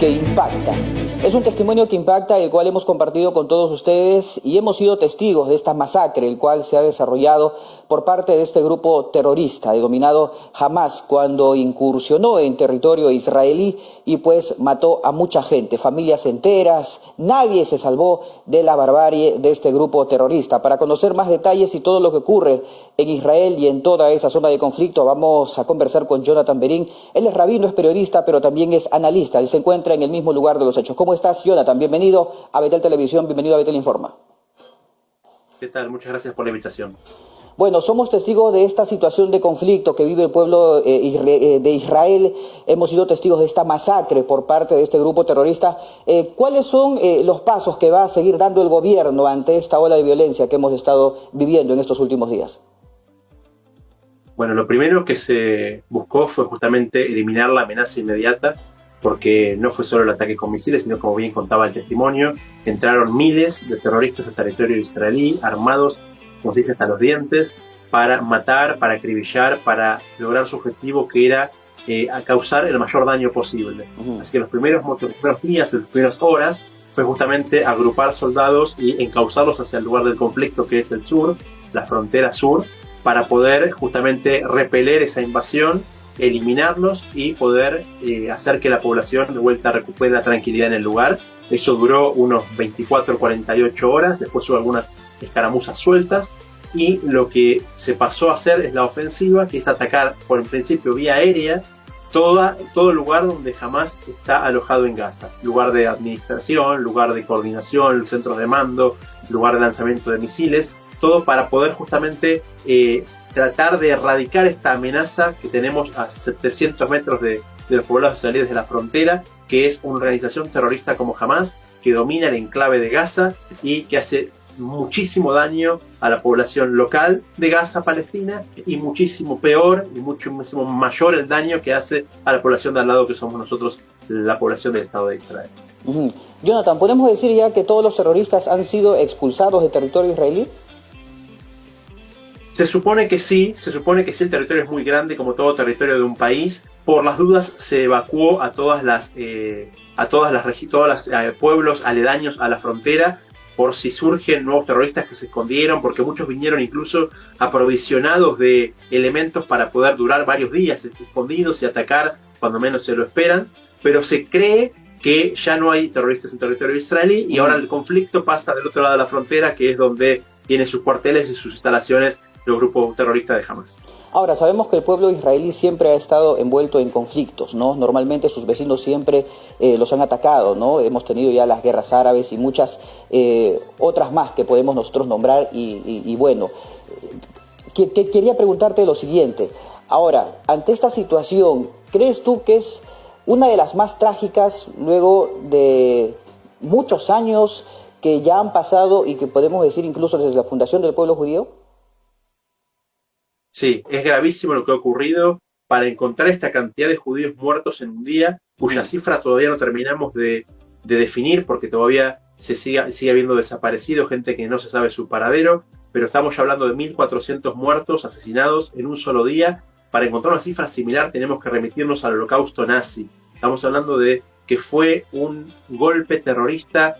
que impacta. Es un testimonio que impacta, el cual hemos compartido con todos ustedes y hemos sido testigos de esta masacre, el cual se ha desarrollado por parte de este grupo terrorista denominado Hamas, cuando incursionó en territorio israelí y pues mató a mucha gente, familias enteras. Nadie se salvó de la barbarie de este grupo terrorista. Para conocer más detalles y todo lo que ocurre en Israel y en toda esa zona de conflicto, vamos a conversar con Jonathan Berín. Él es rabino, es periodista, pero también es analista. Él se encuentra en el mismo lugar de los hechos. ¿Cómo estás, Jonathan? Bienvenido a Betel Televisión, bienvenido a Betel Informa. ¿Qué tal? Muchas gracias por la invitación. Bueno, somos testigos de esta situación de conflicto que vive el pueblo de Israel. Hemos sido testigos de esta masacre por parte de este grupo terrorista. ¿Cuáles son los pasos que va a seguir dando el gobierno ante esta ola de violencia que hemos estado viviendo en estos últimos días? Bueno, lo primero que se buscó fue justamente eliminar la amenaza inmediata, porque no fue solo el ataque con misiles, sino, como bien contaba el testimonio, entraron miles de terroristas al territorio israelí, armados, como se dice, hasta los dientes, para matar, para acribillar, para lograr su objetivo, que era causar el mayor daño posible. Así que los primeros días, las primeras horas, fue justamente agrupar soldados y encauzarlos hacia el lugar del conflicto, que es el sur, la frontera sur, para poder justamente repeler esa invasión, eliminarlos y poder hacer que la población de vuelta recupere la tranquilidad en el lugar. Eso duró unos 24-48 horas, después hubo algunas escaramuzas sueltas, y lo que se pasó a hacer es la ofensiva, que es atacar por el principio vía aérea todo el lugar donde Hamas está alojado en Gaza, lugar de administración, lugar de coordinación, centros de mando, lugar de lanzamiento de misiles, todo para poder justamente tratar de erradicar esta amenaza que tenemos a 700 metros de los poblados israelíes de la frontera, que es una organización terrorista como Hamas, que domina el enclave de Gaza y que hace muchísimo daño a la población local de Gaza, Palestina, y muchísimo peor y muchísimo mayor el daño que hace a la población de al lado, que somos nosotros, la población del Estado de Israel. Jonathan, ¿podemos decir ya que todos los terroristas han sido expulsados del territorio israelí? Se supone que sí, el territorio es muy grande como todo territorio de un país. Por las dudas se evacuó a todas las pueblos aledaños a la frontera, por si surgen nuevos terroristas que se escondieron, porque muchos vinieron incluso aprovisionados de elementos para poder durar varios días escondidos y atacar cuando menos se lo esperan. Pero se cree que ya no hay terroristas en territorio israelí y ahora el conflicto pasa del otro lado de la frontera, que es donde tienen sus cuarteles y sus instalaciones los grupos terroristas de Hamas. Ahora, sabemos que el pueblo israelí siempre ha estado envuelto en conflictos, ¿no? Normalmente sus vecinos siempre los han atacado, ¿no? Hemos tenido ya las guerras árabes y muchas otras más que podemos nosotros nombrar y bueno, quería preguntarte lo siguiente. Ahora, ante esta situación, ¿crees tú que es una de las más trágicas luego de muchos años que ya han pasado y que podemos decir incluso desde la fundación del pueblo judío? Sí, es gravísimo lo que ha ocurrido. Para encontrar esta cantidad de judíos muertos en un día, cuya cifra todavía no terminamos de definir, porque todavía sigue habiendo desaparecidos, gente que no se sabe su paradero, pero estamos ya hablando de 1.400 muertos, asesinados en un solo día. Para encontrar una cifra similar tenemos que remitirnos al holocausto nazi. Estamos hablando de que fue un golpe terrorista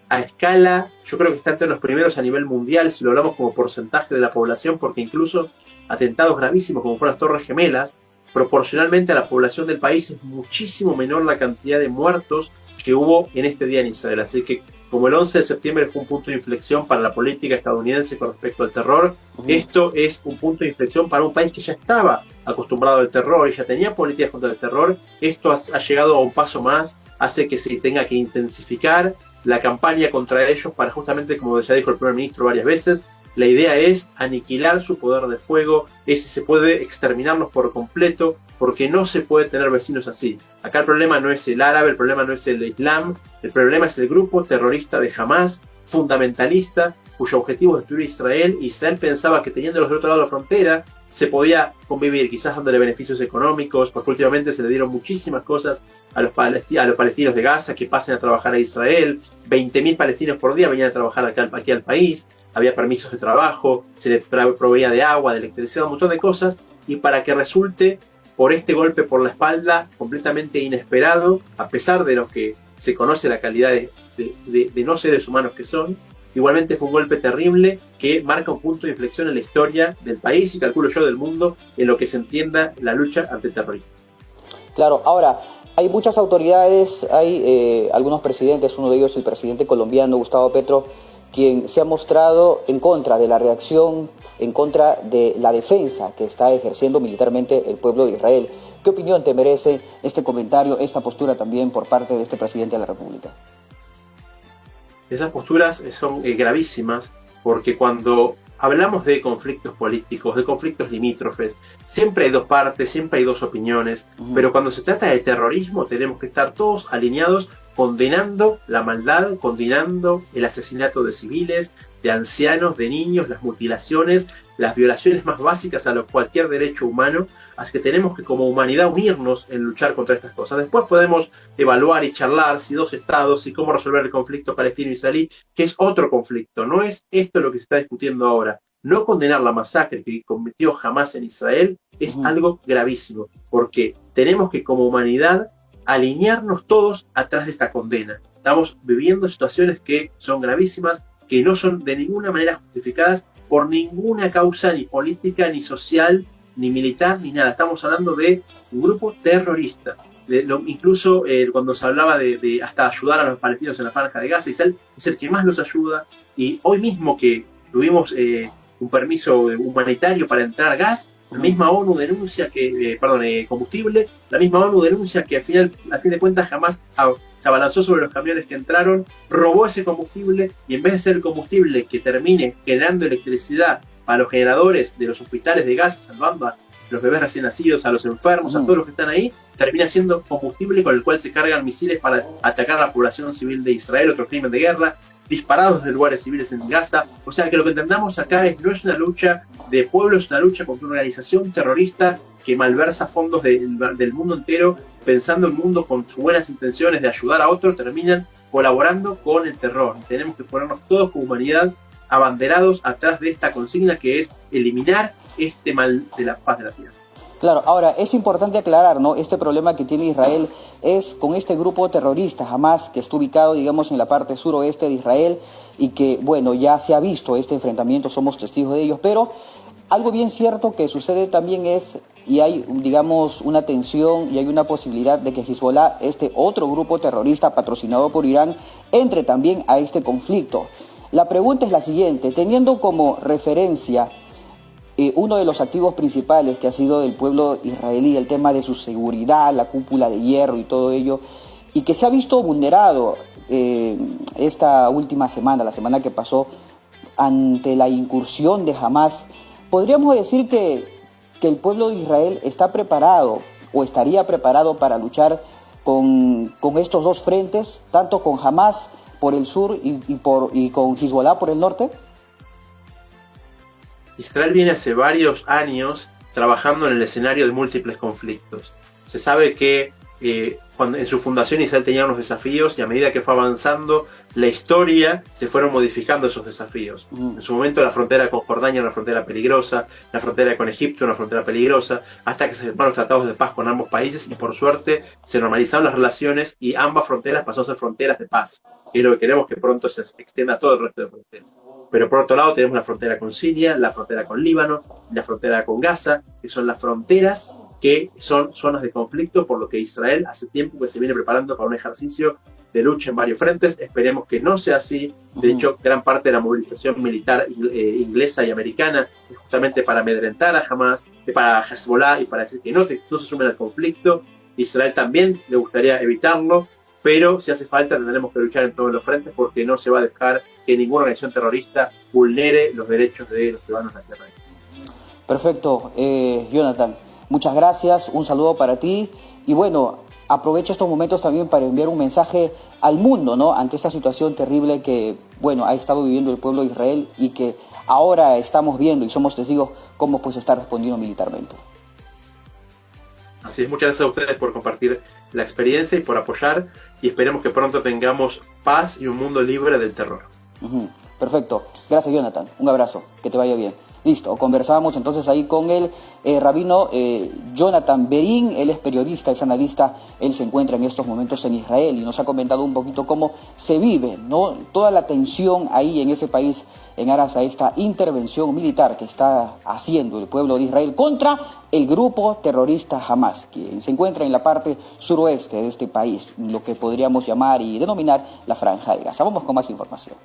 a escala, yo creo que está entre los primeros a nivel mundial, si lo hablamos como porcentaje de la población, porque incluso atentados gravísimos como fueron las Torres Gemelas, proporcionalmente a la población del país es muchísimo menor la cantidad de muertos que hubo en este día en Israel. Así que como el 11 de septiembre fue un punto de inflexión para la política estadounidense con respecto al terror, esto es un punto de inflexión para un país que ya estaba acostumbrado al terror y ya tenía políticas contra el terror. Esto ha llegado a un paso más, hace que se tenga que intensificar la campaña contra ellos para justamente, como ya dijo el primer ministro varias veces, la idea es aniquilar su poder de fuego, si se puede exterminarlos por completo, porque no se puede tener vecinos así. Acá el problema no es el árabe, el problema no es el islam, el problema es el grupo terrorista de Hamas, fundamentalista, cuyo objetivo es destruir Israel, y Israel pensaba que teniéndolos del otro lado de la frontera se podía convivir, quizás dándole beneficios económicos, porque últimamente se le dieron muchísimas cosas a los palestinos de Gaza, que pasen a trabajar a Israel. 20.000 palestinos por día venían a trabajar aquí al país, había permisos de trabajo, se les proveía de agua, de electricidad, un montón de cosas, y para que resulte por este golpe por la espalda completamente inesperado, a pesar de lo que se conoce la calidad de no seres humanos que son. Igualmente fue un golpe terrible que marca un punto de inflexión en la historia del país y calculo yo del mundo en lo que se entienda la lucha ante el terrorismo. Claro, ahora, hay muchas autoridades, hay algunos presidentes, uno de ellos el presidente colombiano Gustavo Petro, quien se ha mostrado en contra de la reacción, en contra de la defensa que está ejerciendo militarmente el pueblo de Israel. ¿Qué opinión te merece este comentario, esta postura también por parte de este presidente de la República? Esas posturas son gravísimas porque cuando hablamos de conflictos políticos, de conflictos limítrofes, siempre hay dos partes, siempre hay dos opiniones, pero cuando se trata de terrorismo tenemos que estar todos alineados condenando la maldad, condenando el asesinato de civiles, de ancianos, de niños, las mutilaciones, las violaciones más básicas a cualquier derecho humano. Así que tenemos que como humanidad unirnos en luchar contra estas cosas. Después podemos evaluar y charlar si dos estados y cómo resolver el conflicto palestino-israelí, que es otro conflicto. No es esto lo que se está discutiendo ahora. No condenar la masacre que cometió Hamás en Israel es algo gravísimo, porque tenemos que como humanidad alinearnos todos atrás de esta condena. Estamos viviendo situaciones que son gravísimas, que no son de ninguna manera justificadas por ninguna causa ni política, ni social, ni militar, ni nada. Estamos hablando de un grupo terrorista. Incluso cuando se hablaba de hasta ayudar a los palestinos en la franja de Gaza, Israel es el que más los ayuda. Y hoy mismo que tuvimos un permiso humanitario para entrar gas, la misma ONU denuncia que, combustible, la misma ONU denuncia que al fin de cuentas jamás se abalanzó sobre los camiones que entraron, robó ese combustible y en vez de ser el combustible que termine generando electricidad para los generadores de los hospitales de Gaza, salvando a los bebés recién nacidos, a los enfermos, a todos los que están ahí, termina siendo combustible con el cual se cargan misiles para atacar a la población civil de Israel, otro crimen de guerra, disparados de lugares civiles en Gaza. O sea que lo que entendamos acá no es una lucha de pueblo, es una lucha contra una organización terrorista que malversa fondos del mundo entero, pensando el mundo con sus buenas intenciones de ayudar a otros, terminan colaborando con el terror. Tenemos que ponernos todos como humanidad abanderados atrás de esta consigna que es eliminar este mal de la paz de la tierra. Claro, ahora es importante aclarar, ¿no? Este problema que tiene Israel es con este grupo terrorista Hamás, que está ubicado, digamos, en la parte suroeste de Israel y que, bueno, ya se ha visto este enfrentamiento, somos testigos de ellos, pero algo bien cierto que sucede también es, y hay, digamos, una tensión y hay una posibilidad de que Hezbollah, este otro grupo terrorista patrocinado por Irán, entre también a este conflicto. La pregunta es la siguiente, teniendo como referencia uno de los activos principales que ha sido del pueblo israelí, el tema de su seguridad, la cúpula de hierro y todo ello, y que se ha visto vulnerado esta última semana, la semana que pasó, ante la incursión de Hamás, ¿podríamos decir que el pueblo de Israel está preparado o estaría preparado para luchar con estos dos frentes, tanto con Hamás por el sur y con Hezbollah por el norte? Israel viene hace varios años trabajando en el escenario de múltiples conflictos. Se sabe que cuando en su fundación Israel tenía unos desafíos y a medida que fue avanzando la historia se fueron modificando esos desafíos. En su momento la frontera con Jordania era una frontera peligrosa, la frontera con Egipto era una frontera peligrosa, hasta que se firmaron los tratados de paz con ambos países y por suerte se normalizaron las relaciones y ambas fronteras pasaron a ser fronteras de paz. Y es lo que queremos, que pronto se extienda a todo el resto de fronteras. Pero por otro lado tenemos la frontera con Siria, la frontera con Líbano, la frontera con Gaza, que son las fronteras que son zonas de conflicto, por lo que Israel hace tiempo que se viene preparando para un ejercicio de lucha en varios frentes. Esperemos que no sea así. De hecho, gran parte de la movilización militar inglesa y americana es justamente para amedrentar a Hamás, para Hezbollah y para decir que no se sumen al conflicto. Israel también le gustaría evitarlo, pero si hace falta tendremos que luchar en todos los frentes porque no se va a dejar que ninguna organización terrorista vulnere los derechos de los ciudadanos de la tierra. Perfecto, Jonathan. Muchas gracias, un saludo para ti y bueno, aprovecho estos momentos también para enviar un mensaje al mundo, ¿no? Ante esta situación terrible que, bueno, ha estado viviendo el pueblo de Israel y que ahora estamos viendo y somos testigos cómo pues está respondiendo militarmente. Así es, muchas gracias a ustedes por compartir la experiencia y por apoyar y esperemos que pronto tengamos paz y un mundo libre del terror. Perfecto, gracias Jonathan, un abrazo, que te vaya bien. Listo, conversábamos entonces ahí con el rabino Jonathan Berín. Él es periodista, es analista, él se encuentra en estos momentos en Israel y nos ha comentado un poquito cómo se vive, ¿no?, toda la tensión ahí en ese país en aras a esta intervención militar que está haciendo el pueblo de Israel contra el grupo terrorista Hamas, que se encuentra en la parte suroeste de este país, lo que podríamos llamar y denominar la Franja de Gaza. Vamos con más información.